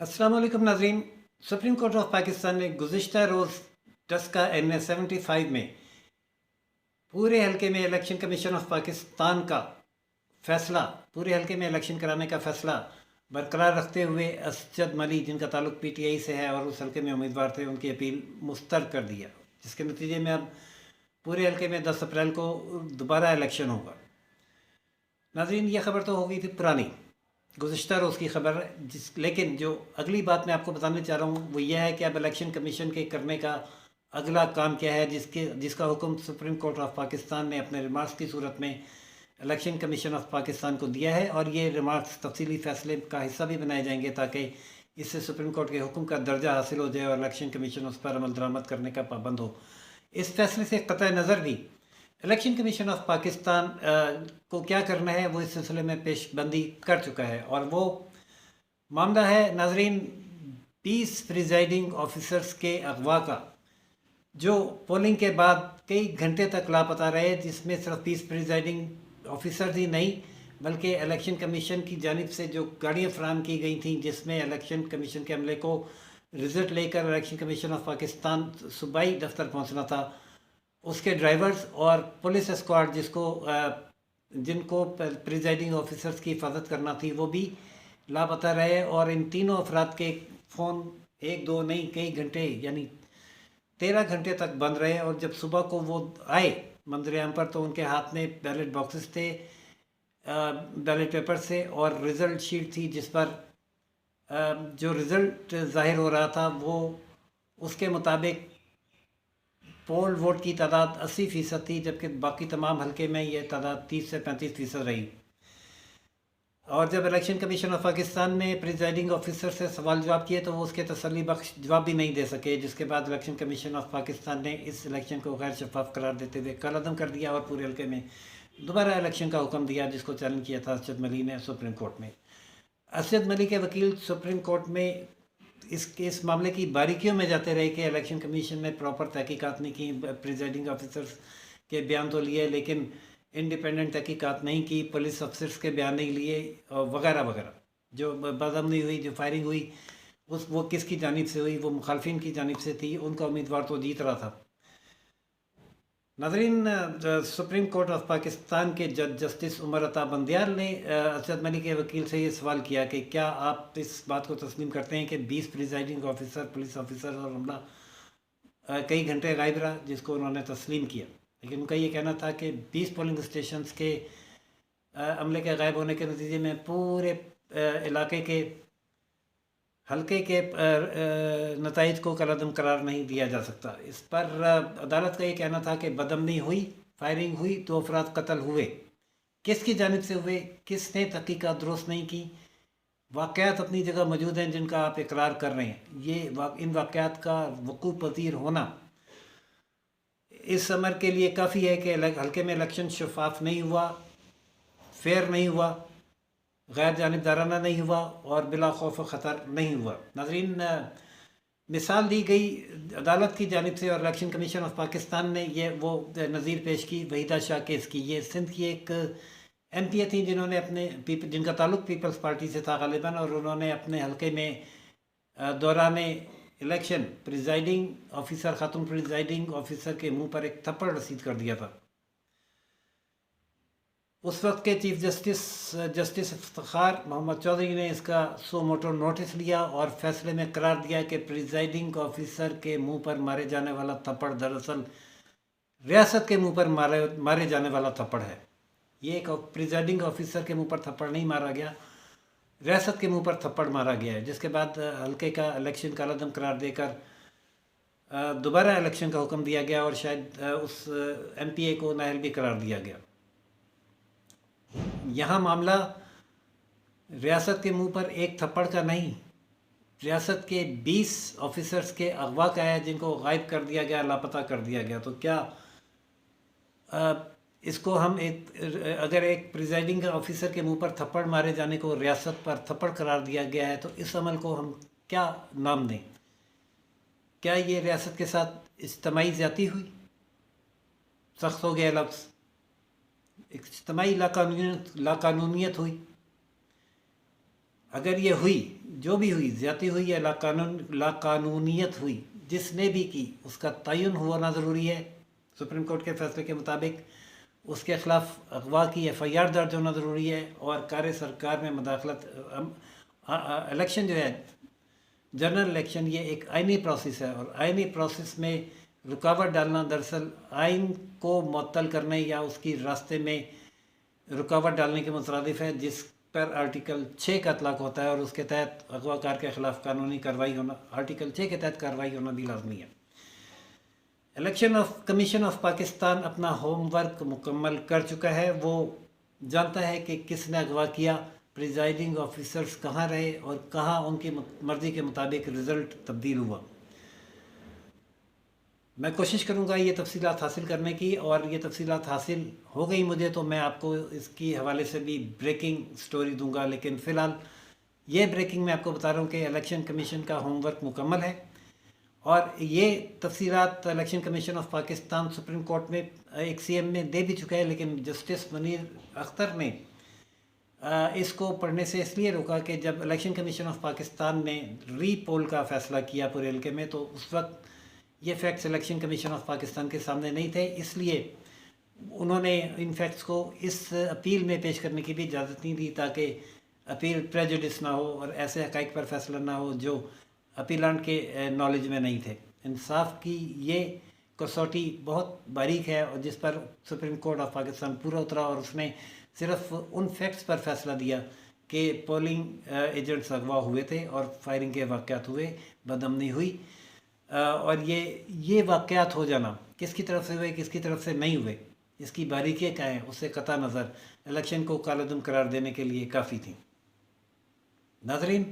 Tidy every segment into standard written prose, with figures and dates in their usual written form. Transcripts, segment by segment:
अस्सलाम वालेकुम नाज़रीन। सुप्रीम कोर्ट ऑफ पाकिस्तान ने गुज़िश्ता रोज़ टस्का NA-75 में पूरे हल्के में इलेक्शन कमीशन ऑफ पाकिस्तान का फैसला, पूरे हल्के में इलेक्शन कराने का फैसला बरकरार रखते हुए असजद मली, जिनका ताल्लुक PTI से है और उस हल्के में उम्मीदवार थे, उनकी अपील मुस्तरद कर दिया, जिसके नतीजे में अब पूरे हल्के में 10 अप्रैल को दोबारा इलेक्शन होगा। नाज़रीन, ये खबर तो हो गई थी पुरानी, गुज़िश्ता रोज़ की खबर है, लेकिन जो अगली बात मैं आपको बताने चाह रहा हूँ वो यह है कि अब इलेक्शन कमीशन के करने का अगला काम क्या है, जिसका हुक्म सुप्रीम कोर्ट ऑफ पाकिस्तान ने अपने रिमार्क्स की सूरत में इलेक्शन कमीशन ऑफ पाकिस्तान को दिया है। और ये रिमार्क्स तफसीली फैसले का हिस्सा भी बनाए जाएंगे ताकि इससे सुप्रीम कोर्ट के हुक्म का दर्जा हासिल हो जाए और इलेक्शन कमीशन उस पर अमल दरामद करने का पाबंद हो। इस फैसले से क़तई नज़र भी इलेक्शन कमीशन ऑफ पाकिस्तान को क्या करना है वो इस सिलसिले में पेशबंदी कर चुका है, और वो मामला है नाजरीन 20 प्रिजाइडिंग ऑफिसर्स के अगवा का, जो पोलिंग के बाद कई घंटे तक लापता रहे, जिसमें सिर्फ 20 प्रिजाइडिंग ऑफिसर्स ही नहीं बल्कि इलेक्शन कमीशन की जानिब से जो गाड़ियाँ फराहम की गई थी, जिसमें इलेक्शन कमीशन के अमले को रिजल्ट लेकर इलेक्शन कमीशन ऑफ पाकिस्तान सूबाई दफ्तर पहुँचना था, उसके ड्राइवर्स और पुलिस स्क्वाड जिनको प्रिजाइडिंग ऑफिसर्स की हिफाजत करना थी, वो भी लापता रहे। और इन तीनों अफराद के फ़ोन एक दो नहीं कई घंटे यानी 13 घंटे तक बंद रहे। और जब सुबह को वो आए मंजर आम पर तो उनके हाथ में बैलेट बॉक्सेस थे, बैलेट पेपर से, और रिज़ल्ट शीट थी जिस पर जो रिज़ल्ट ज़ाहिर हो रहा था वो उसके मुताबिक पोल वोट की तादाद 80% थी, जबकि बाकी तमाम हल्के में ये तादाद 30 से 35% रही। और जब इलेक्शन कमीशन ऑफ पाकिस्तान ने प्रिजाइडिंग ऑफिसर से सवाल जवाब किए तो वो उसके तसल्ली बख्श जवाब भी नहीं दे सके, जिसके बाद इलेक्शन कमीशन ऑफ पाकिस्तान ने इस इलेक्शन को गैर शफाफ करार देते हुए कलअदम कर दिया और पूरे हल्के में दोबारा इलेक्शन का हुक्म दिया, जिसको चैलेंज किया था असद मली ने सुप्रीम कोर्ट में। असद मली के वकील सुप्रीम कोर्ट में इस मामले की बारीकियों में जाते रहे कि इलेक्शन कमीशन ने प्रॉपर तहकीकात नहीं की, प्रिजाइडिंग ऑफिसर्स के बयान तो लिए लेकिन इंडिपेंडेंट तहकीकात नहीं की, पुलिस अफसर्स के बयान नहीं लिए, वगैरह वगैरह। जो बदअमनी हुई, जो फायरिंग हुई, वो किसकी जानिब से हुई? वो मुखालफिन की जानिब से थी, उनका उम्मीदवार तो जीत रहा था। नाज़रीन, सुप्रीम कोर्ट ऑफ पाकिस्तान के जज जस्टिस उमर अता बंदियाल ने असद मली के वकील से ये सवाल किया कि क्या आप इस बात को तस्लीम करते हैं कि 20 प्रिजाइडिंग ऑफिसर, पुलिस ऑफिसर और अमला कई घंटे गायब रहा, जिसको उन्होंने तस्लीम किया। लेकिन उनका ये कहना था कि 20 पोलिंग स्टेशंस के अमले के गायब होने के नतीजे में पूरे इलाके के हल्के के नताइज को कलअदम करार नहीं दिया जा सकता। इस पर अदालत का ये कहना था कि बदअमनी हुई, फायरिंग हुई, 2 अफराद कत्ल हुए, किसकी जानिब से हुए, किसने तहकीकात दुरुस्त नहीं की, वाक़यात अपनी जगह मौजूद हैं जिनका आप इकरार कर रहे हैं, इन वाक़यात का वकूफ़ पज़ीर होना इस अमर के लिए काफ़ी है कि हल्के में इलेक्शन शफाफ नहीं हुआ, फेयर नहीं हुआ, गैर जानिबदाराना नहीं हुआ और बिला खौफ ख़तर नहीं हुआ। नाज़रीन, मिसाल दी गई अदालत की जानिब से और इलेक्शन कमीशन ऑफ पाकिस्तान ने वो नज़ीर पेश की वहीदा शाह केस की। ये सिंध की एक MP थी जिनका ताल्लुक पीपल्स पार्टी से था गालिबन, और उन्होंने अपने हल्के में दौरान इलेक्शन प्रिजाइडिंग ऑफिसर, खातून प्रिजाइडिंग ऑफिसर के मुंह पर एक थप्पड़ रसीद कर दिया था। उस वक्त के चीफ जस्टिस इफ्तिखार मोहम्मद चौधरी ने इसका सो मोटो नोटिस लिया और फैसले में करार दिया कि प्रिजाइडिंग ऑफिसर के मुंह पर मारे जाने वाला थप्पड़ दरअसल रियासत के मुंह पर मारे जाने वाला थप्पड़ है। ये एक प्रिजाइडिंग ऑफिसर के मुंह पर थप्पड़ नहीं मारा गया, रियासत के मुंह पर थप्पड़ मारा गया है, जिसके बाद हल्के का इलेक्शन कलअदम करार देकर दोबारा इलेक्शन का हुक्म दिया गया और शायद उस MPA को नाअहल भी करार दिया गया। यहाँ मामला रियासत के मुंह पर एक थप्पड़ का नहीं, रियासत के 20 ऑफिसर्स के अगवा का है, जिनको गायब कर दिया गया, लापता कर दिया गया। तो क्या इसको हम अगर एक प्रिजाइडिंग ऑफिसर के मुंह पर थप्पड़ मारे जाने को रियासत पर थप्पड़ करार दिया गया है, तो इस अमल को हम क्या नाम दें? क्या ये रियासत के साथ इज्तिमाई ज़्यादती हुई? सख्त हो गया लफ्ज़, इज्तिमाई लाकानूनियत हुई। اگر یہ ہوئی، جو بھی ہوئی، زیادتی ہوئی یا لاقانونیت ہوئی، جس نے بھی کی اس کا تعین ہونا ضروری ہے سپریم کورٹ کے فیصلے کے مطابق، اس کے خلاف اغوا کی ایف آئی آر درج ہونا ضروری ہے، اور کار سرکار میں مداخلت الیکشن جو ہے جنرل الیکشن یہ ایک آئینی پروسیس ہے، اور آئینی پروسیس میں رکاوٹ ڈالنا دراصل آئین کو معطل کرنے یا اس کی راستے میں رکاوٹ ڈالنے کے مترادف ہے، جس پر آرٹیکل 6 کا اطلاق ہوتا ہے، اور اس کے تحت اغوا کار کے خلاف قانونی کارروائی ہونا، آرٹیکل 6 کے تحت کارروائی ہونا بھی لازمی ہے۔ الیکشن کمیشن آف پاکستان اپنا ہوم ورک مکمل کر چکا ہے، وہ جانتا ہے کہ کس نے اغوا کیا، پریزائڈنگ آفیسرز کہاں رہے، اور کہاں ان کی مرضی کے مطابق رزلٹ تبدیل ہوا۔ میں کوشش کروں گا یہ تفصیلات حاصل کرنے کی، اور یہ تفصیلات حاصل ہو گئی مجھے تو میں آپ کو اس کی حوالے سے بھی بریکنگ سٹوری دوں گا، لیکن فی الحال یہ بریکنگ میں آپ کو بتا رہا ہوں کہ الیکشن کمیشن کا ہوم ورک مکمل ہے، اور یہ تفصیلات election commission of Pakistan supreme court میں ایک سی ایم میں دے بھی چکا ہے، لیکن جسٹس منیر اختر نے اس کو پڑھنے سے اس لیے روکا کہ جب الیکشن کمیشن آف پاکستان نے ری پول کا فیصلہ کیا پورے حلقے میں، تو اس وقت یہ facts election commission of Pakistan کے سامنے نہیں تھے، اس لیے انہوں نے ان فیکٹس کو اس اپیل میں پیش کرنے کی بھی اجازت نہیں دی، تاکہ اپیل پریجوڈس نہ ہو اور ایسے حقائق پر فیصلہ نہ ہو جو اپیلانٹ کے نالج میں نہیں تھے۔ انصاف کی یہ کسوٹی بہت باریک ہے، اور جس پر سپریم کورٹ آف پاکستان پورا اترا، اور اس نے صرف ان فیکٹس پر فیصلہ دیا کہ پولنگ ایجنٹس اغوا ہوئے تھے اور فائرنگ کے واقعات ہوئے، بدامنی ہوئی، اور یہ واقعات ہو جانا کس کی طرف سے ہوئے کس کی طرف سے نہیں ہوئے، اس کی باریکیاں کیا ہیں، اس سے قطع نظر الیکشن کو کالعدم قرار دینے کے لیے کافی تھیں۔ ناظرین،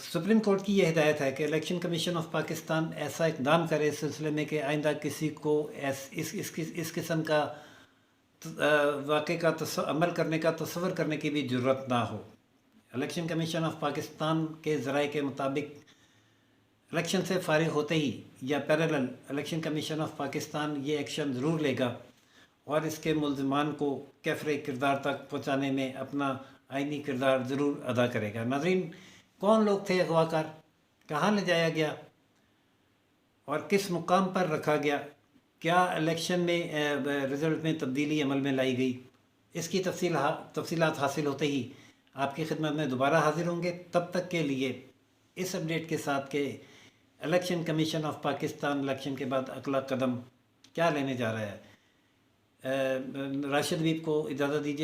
سپریم کورٹ کی یہ ہدایت ہے کہ الیکشن کمیشن آف پاکستان ایسا اقدام کرے اس سلسلے میں کہ آئندہ کسی کو اس قسم کا واقعے کا عمل کرنے کا تصور کرنے کی بھی جرت نہ ہو۔ الیکشن کمیشن آف پاکستان کے ذرائع کے مطابق الیکشن سے فارغ ہوتے ہی یا parallel election commission of Pakistan یہ ایکشن ضرور لے گا، اور اس کے ملزمان کو کیفر کردار تک پہنچانے میں اپنا آئینی کردار ضرور ادا کرے گا۔ ناظرین، کون لوگ تھے اغوا کار، کہاں لے جایا گیا اور کس مقام پر رکھا گیا، کیا الیکشن میں رزلٹ میں تبدیلی عمل میں لائی گئی، اس کی تفصیلات حاصل ہوتے ہی آپ کی خدمت میں دوبارہ حاضر ہوں گے۔ تب تک کے لیے اس اپڈیٹ کے ساتھ کہ election commission of Pakistan election کے بعد اگلا قدم کیا لینے جا رہا ہے، راشد حبیب کو اجازت دیجیے۔